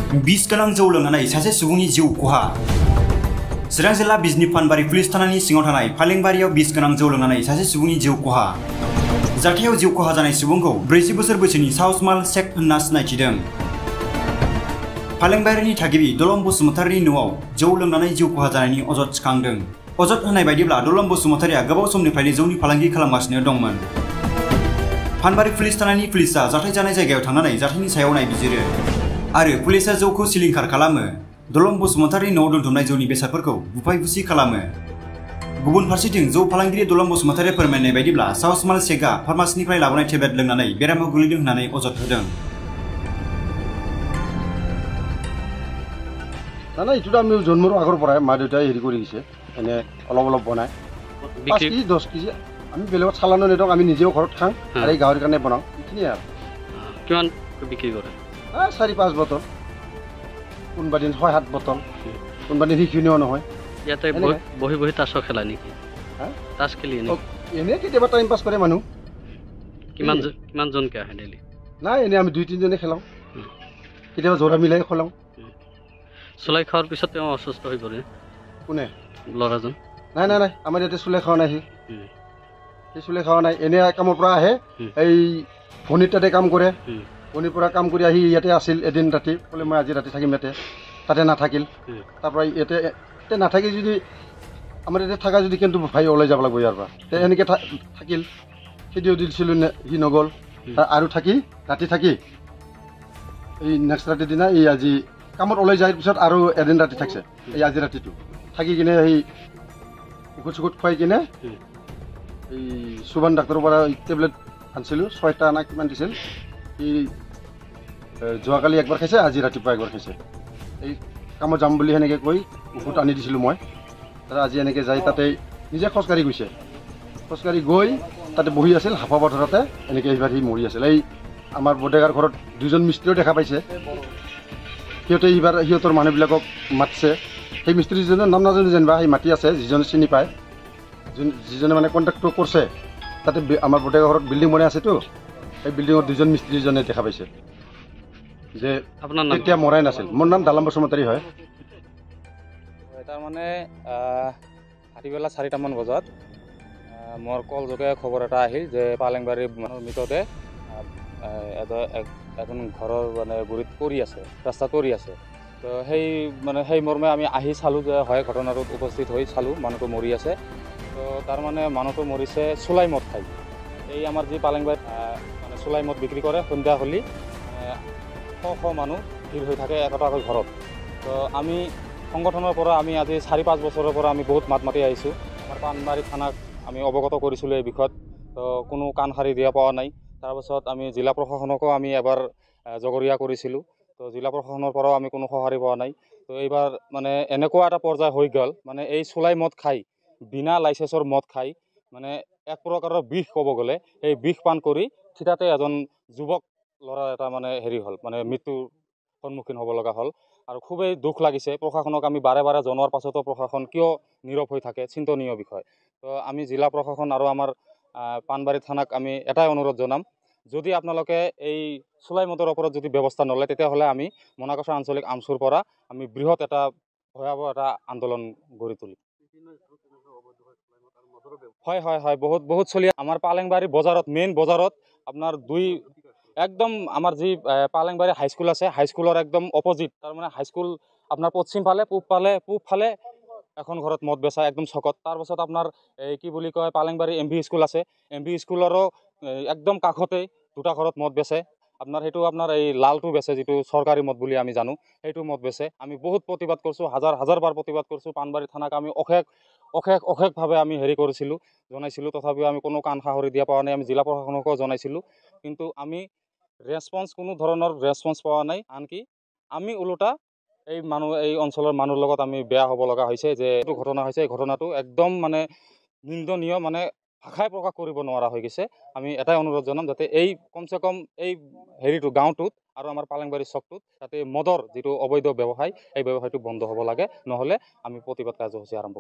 बिस गोनां जौ लोंनानै सासे सुबुंनि जिउ खहा। चिरां जिल्ला बिजनी फानबारि पुलिस थानानि सिङाव थानाय फालेंबारियाव बिस गोनां जौ लोंनानै सासे सुबुंनि जिउ खहा। जाथायाव जिउ खहा जानाय सुबुंखौ 40 बोसोर बैसोनि साउसमाल शेख होनना सिनायथिदों। फालेंबारिनि थागिबि दलम बसुमतारिनि न'आव जौ लोंनानै जिउ खहा जानायनि अजद थिखांदों। अजद होनाय बायदिब्ला दलम बसुमतारिया गोबाव समनिफ्रायनो जौनि फालांगि खालामगासिनो दंमोन। फानबारि पुलिस थानानि पुलिसआ जाथाय जानाय जायगायाव थांनानै जाथायनि सायाव नायबिजिरो आरो पुलिसआ जौखौ सिलिंखार खालामो। दलम बसुमतारिनि न'आव दोनथुमनाय जौनि बेसादफोरखौ बुफाय बुसि खालामो। गुबुन फारसेथिं जौ फालांगिरि दलम बसुमतारिया फोरमायनाय बायदिब्ला साउसमाल शेखआ फार्मासिनिफ्राय लाबोनाय टेब्लेट लोंनानै बेरामाव गोलैदों होननानै अजद होदों। না এইটো আমি জন্মৰ আগৰ পৰাই মা দেউতাই হেৰি কৰি দিছে এনে অলপ অলপ বনাই 5 কেজি 10 কেজি আমি বেলেগত চালানো নেদক আমি নিজেও ঘৰত খাওঁ আৰু এই গাঁৱৰ কাৰণে বনাওঁ এইখিনি আৰু কিমান বিক্ৰী কৰে 4-5 বটল কোনবা দিন 6-7 বটল কোনবা দিন সেইখিনিও নহয় ইয়াতে বহি বহি তাছ খেলা নেকি তাছ খেলি এনে কেতিয়াবা টাইম পাছ কৰে মানুহ কিমান জনকে আহে ডেইলি নাই এনে আমি 2-3 জনে খেলাওঁ কেতিয়াবা জোৰা মিলাই খেলাওঁ চুলাই খাওয়াৰ পিছত তেওঁ অসুস্থ হৈ পৰে কোনে লৰাজন নাই নাই নাই আমাৰ ইয়াতে চুলাই খাওয়া নাই সেই চুলাই খাওয়া নাই এনে কামৰ পৰা আহে এই ফণিৰ তাতে কাম কৰে ফণিৰ পৰা কাম কৰি আহি ইয়াতে আছিল এদিন ৰাতি ক'লে মই আজি ৰাতি থাকিম ইয়াতে তাতে নাথাকিল তাৰপৰা ইয়াতে নাথাকি যদি আমাৰ ইয়াতে থাকা যদি কিন্তু ভাই ওলাই যাব লাগিব ইয়াৰ পৰা তে এনেকৈ থাকিল খেদিও দিছিলোঁ সি নগ'ল আৰু থাকি ৰাতি থাকি এই নেক্সট ৰাতিৰ দিনা এই আজি কামত ওলাই যায় পিছত আৰু এদিন ৰাতি থাকছে এই আজি ৰাতিটো থাকি কিনে সেই ঔষধ চুখুত খুৱাই কিনে এই সুবান ডাক্তৰৰ পৰা টেবলেট আনিছিলোঁ 6টা না কিমান দিছিল এই যোৱাকালি একবাৰ খাইছে আজি ৰাতিপুৱা একবাৰ খাইছে এই কামত যাম বুলি সেনেকৈ কৈ ঔষধ আনি দিছিলোঁ মই তাৰ আজি এনেকৈ যাই তাতে নিজে খোজকাঢ়ি গৈছে খোজকাঢ়ি গৈ তাতে বহি আছিল হাফা পথাৰতে এনেকৈ এইবাৰ সি মৰি আছিল এই আমাৰ বডেগাৰ ঘৰত 2জন মিস্ত্ৰীও দেখা পাইছে সিহঁতে এইবাৰ সিহঁতৰ মানুহবিলাকক মাতিছে সেই মিস্ত্ৰীজনৰ নাম নাজানো যেনিবা সেই মাতি আছে যিজনে চিনি পায় যিজনে মানে কণ্টেক্টটো কৰিছে তাতে আমাৰ বডেগাৰ ঘৰত বিল্ডিং বনাই আছেতো সেই বিল্ডিঙত 2জন মিস্ত্ৰীজনে দেখা পাইছে যে আপোনাৰ নাম তেতিয়া মৰাই নাছিল মোৰ নাম দলম বসুমতাৰী হয় তাৰমানে ৰাতিবেলা 4টামান বজাত মোৰ কল যোগে খবৰ এটা আহিল যে পালেংবাৰী মানুহৰ মৃতদেহ এখন ঘৰৰ মানে গুৰিত পৰি আছে ৰাস্তাত পৰি আছে তো সেই মৰ্মে আমি আহি চালোঁ যে হয় ঘটনাটোত উপস্থিত হৈ চালোঁ মানুহটো মৰি আছে তো তাৰ মানে মানুহটো মৰিছে চুলাই মদ খাই এই আমাৰ যি পালেংবাৰীত মানে চুলাই মদ বিক্ৰী কৰে সন্ধিয়া হ'লে শ মানুহ ভিৰ হৈ থাকে একোটাকৈ ঘৰত তো আমি সংগঠনৰ পৰা আমি আজি 4-5 বছৰৰ পৰা আমি বহুত মাত মাতি আহিছোঁ আমাৰ পানবাৰী থানাক আমি অৱগত কৰিছিলোঁ এই বিষয়ত তো কোনো কাণ সাৰি দিয়া পোৱা নাই তাৰপাছত আমি জিলা প্ৰশাসনকো আমি এবাৰ জগৰীয়া কৰিছিলোঁ তো জিলা প্ৰশাসনৰ পৰাও আমি কোনো সঁহাৰি পোৱা নাই তো এইবাৰ মানে এনেকুৱা এটা পৰ্যায় হৈ গ'ল মানে এই চুলাই মদ খাই বিনা লাইচেন্সৰ মদ খাই মানে এক প্ৰকাৰৰ বিষ ক'ব গ'লে এই বিষ পান কৰি থিতাতে এজন যুৱক ল'ৰা এটা মানে হেৰি হ'ল মানে মৃত্যুৰ সন্মুখীন হ'ব লগা হ'ল আৰু খুবেই দুখ লাগিছে প্ৰশাসনক আমি বাৰে বাৰে জনোৱাৰ পাছতো প্ৰশাসন কিয় নীৰৱ হৈ থাকে চিন্তনীয় বিষয় তো আমি জিলা প্ৰশাসন আৰু আমাৰ পানবাৰী থানাক আমি এটাই অনুৰোধ জনাম যদি আপোনালোকে এই চুলাই মদৰ ওপৰত যদি ব্যৱস্থা নলয় তেতিয়াহ'লে আমি মনাকচা আঞ্চলিক আমচুৰ পৰা আমি বৃহৎ এটা ভয়াৱহ এটা আন্দোলন গঢ়ি তুলিম হয় হয় হয় বহুত চলি আমাৰ পালেংবাৰী বজাৰত মেইন বজাৰত আপোনাৰ একদম আমাৰ যি পালেংবাৰী হাইস্কুল আছে হাইস্কুলৰ একদম অপজিট তাৰমানে হাইস্কুল আপোনাৰ পশ্চিম ফালে পূব ফালে এখন ঘৰত মদ বেচা একদম চকত তাৰপাছত আপোনাৰ এই কি বুলি কয় পালেংবাৰী MV স্কুল আছে MV স্কুলৰো একদম কাষতেই 2টা ঘৰত মদ বেচে আপোনাৰ সেইটো আপোনাৰ এই লালটো বেচে যিটো চৰকাৰী মদ বুলি আমি জানো সেইটো মদ বেচে আমি বহুত প্ৰতিবাদ কৰিছোঁ হাজাৰ বাৰ প্ৰতিবাদ কৰিছোঁ পানবাৰী থানাক আমি অশেষভাৱে আমি হেৰি কৰিছিলোঁ জনাইছিলোঁ তথাপিও আমি কোনো কাণ সাহৰি দিয়া পোৱা নাই আমি জিলা প্ৰশাসনকো জনাইছিলোঁ কিন্তু আমি কোনো ধৰণৰ ৰেছপন্স পোৱা নাই আনকি আমি ওলোটা এই অঞ্চলৰ মানুহৰ লগত আমি বেয়া হ'ব লগা হৈছে যে এইটো ঘটনা হৈছে এই ঘটনাটো একদম মানে নিন্দনীয় মানে ভাষাই প্ৰকাশ কৰিব নোৱাৰা হৈ গৈছে আমি এটাই অনুৰোধ জনাম যাতে এই কমচে কম এই হেৰিটো গাঁওটোত আৰু আমাৰ পালেংবাৰী চকটোত যাতে মদৰ যিটো অবৈধ ব্যৱসায় এই ব্যৱসায়টো বন্ধ হ'ব লাগে নহ'লে আমি প্ৰতিবাদ কাৰ্যসূচী আৰম্ভ